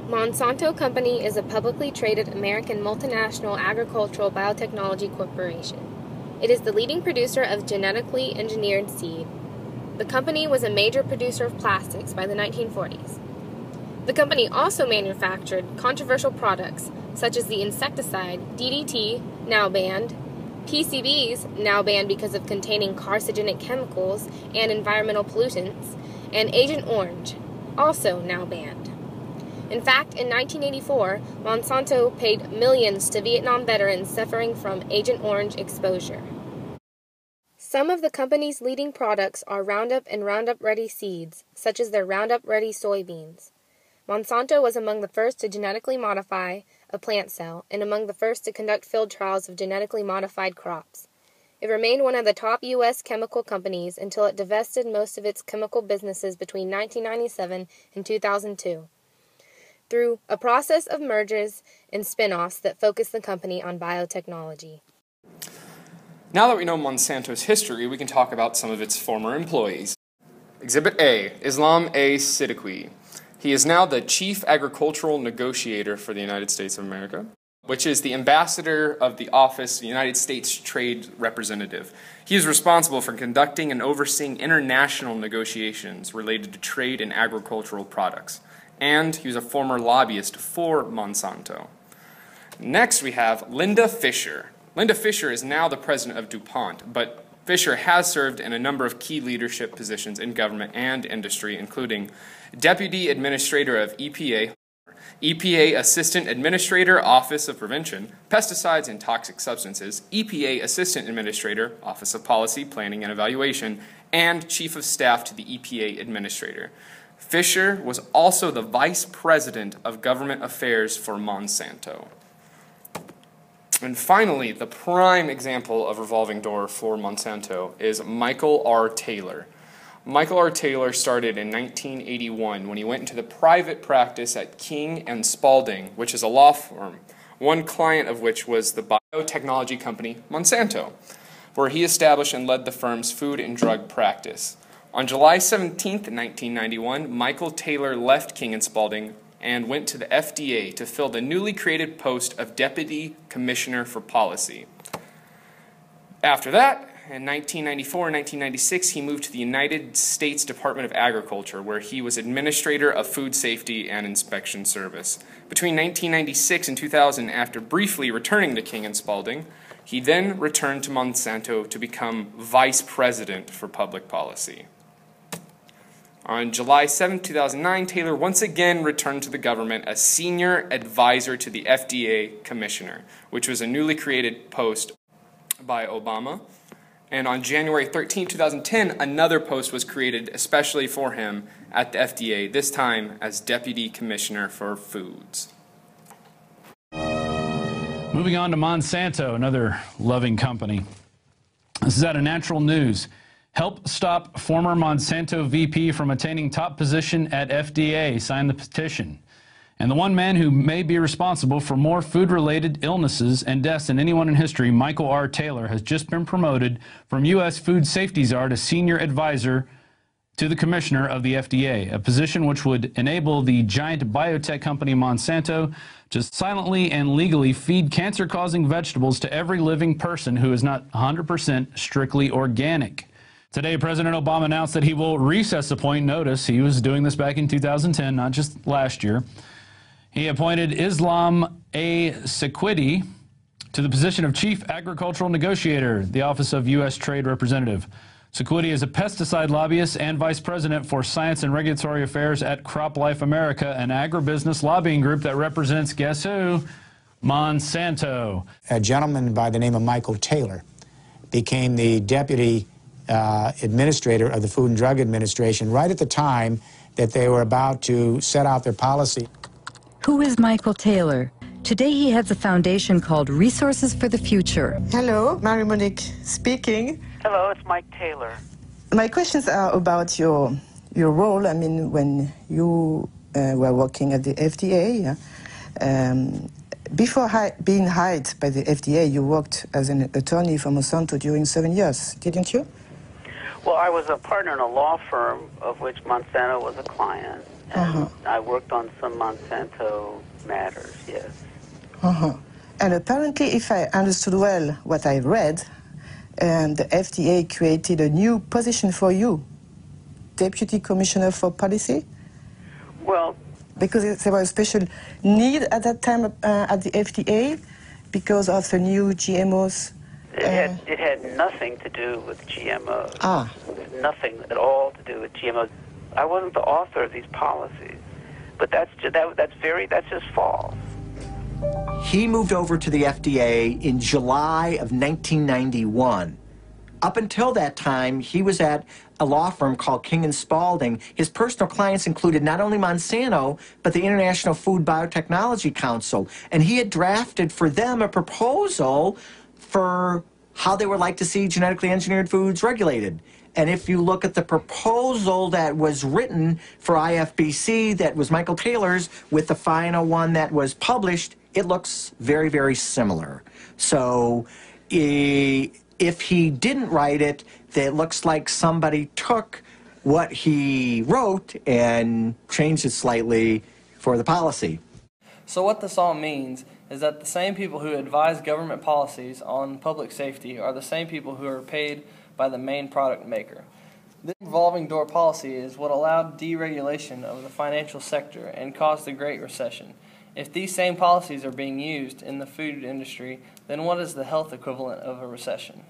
Monsanto Company is a publicly traded American multinational agricultural biotechnology corporation. It is the leading producer of genetically engineered seed. The company was a major producer of plastics by the 1940s. The company also manufactured controversial products such as the insecticide DDT, now banned, PCBs, now banned because of containing carcinogenic chemicals and environmental pollutants, and Agent Orange, also now banned. In fact, in 1984, Monsanto paid millions to Vietnam veterans suffering from Agent Orange exposure. Some of the company's leading products are Roundup and Roundup Ready seeds, such as their Roundup Ready soybeans. Monsanto was among the first to genetically modify a plant cell and among the first to conduct field trials of genetically modified crops. It remained one of the top U.S. chemical companies until it divested most of its chemical businesses between 1997 and 2002. Through a process of mergers and spin-offs that focused the company on biotechnology. Now that we know Monsanto's history, we can talk about some of its former employees. Exhibit A, Islam A. Siddiqui. He is now the Chief Agricultural Negotiator for the United States of America, which is the ambassador of the Office of the United States Trade Representative. He is responsible for conducting and overseeing international negotiations related to trade and agricultural products. And he was a former lobbyist for Monsanto. Next we have Linda Fisher. Linda Fisher is now the president of DuPont, but Fisher has served in a number of key leadership positions in government and industry, including Deputy Administrator of EPA, EPA Assistant Administrator, Office of Prevention, Pesticides and Toxic Substances, EPA Assistant Administrator, Office of Policy, Planning and Evaluation, and Chief of Staff to the EPA Administrator. Fisher was also the Vice President of Government Affairs for Monsanto. And finally, the prime example of revolving door for Monsanto is Michael R. Taylor. Michael R. Taylor started in 1981 when he went into the private practice at King and Spalding, which is a law firm, one client of which was the biotechnology company Monsanto, where he established and led the firm's food and drug practice. On July 17, 1991, Michael Taylor left King & Spalding and went to the FDA to fill the newly created post of Deputy Commissioner for Policy. After that, in 1994 and 1996, he moved to the United States Department of Agriculture, where he was Administrator of Food Safety and Inspection Service. Between 1996 and 2000, after briefly returning to King & Spalding, he then returned to Monsanto to become Vice President for Public Policy. On July 7, 2009, Taylor once again returned to the government as Senior Advisor to the FDA Commissioner, which was a newly created post by Obama. And on January 13, 2010, another post was created especially for him at the FDA, this time as Deputy Commissioner for Foods. Moving on to Monsanto, another loving company. This is out of Natural News. Help stop former Monsanto VP from attaining top position at FDA. Sign the petition. And the one man who may be responsible for more food-related illnesses and deaths than anyone in history, Michael R. Taylor, has just been promoted from U.S. Food Safety Czar to Senior Advisor to the Commissioner of the FDA, a position which would enable the giant biotech company Monsanto to silently and legally feed cancer-causing vegetables to every living person who is not 100% strictly organic. Today, President Obama announced that he will recess appoint. Notice he was doing this back in 2010, not just last year. He appointed Islam A. Siddiqui to the position of Chief Agricultural Negotiator, the Office of U.S. Trade Representative. Siddiqui is a pesticide lobbyist and Vice President for Science and Regulatory Affairs at CropLife America, an agribusiness lobbying group that represents, guess who? Monsanto. A gentleman by the name of Michael Taylor became the Deputy Administrator of the Food and Drug Administration right at the time that they were about to set out their policy. Who is Michael Taylor? Today he heads a foundation called Resources for the Future. Hello, Marie-Monique speaking. Hello, it's Mike Taylor. My questions are about your role. I mean, when you were working at the FDA, before being hired by the FDA, you worked as an attorney for Monsanto during 7 years, didn't you? Well, I was a partner in a law firm of which Monsanto was a client. And I worked on some Monsanto matters, yes. And apparently, if I understood well what I read, the FDA created a new position for you, Deputy Commissioner for Policy? Well, because there was a special need at that time at the FDA because of the new GMOs. It had nothing to do with GMOs. Nothing at all to do with GMOs. I wasn't the author of these policies, but that's just false. He moved over to the FDA in July of 1991. Up until that time, he was at a law firm called King & Spalding. His personal clients included not only Monsanto, but the International Food Biotechnology Council. And he had drafted for them a proposal for how they would like to see genetically engineered foods regulated. And if you look at the proposal that was written for IFBC, that was Michael Taylor's, with the final one that was published, it looks very, very similar. So if he didn't write it, it looks like somebody took what he wrote and changed it slightly for the policy. So what this all means is that the same people who advise government policies on public safety are the same people who are paid by the main product maker. This revolving door policy is what allowed deregulation of the financial sector and caused the Great Recession. If these same policies are being used in the food industry, then what is the health equivalent of a recession?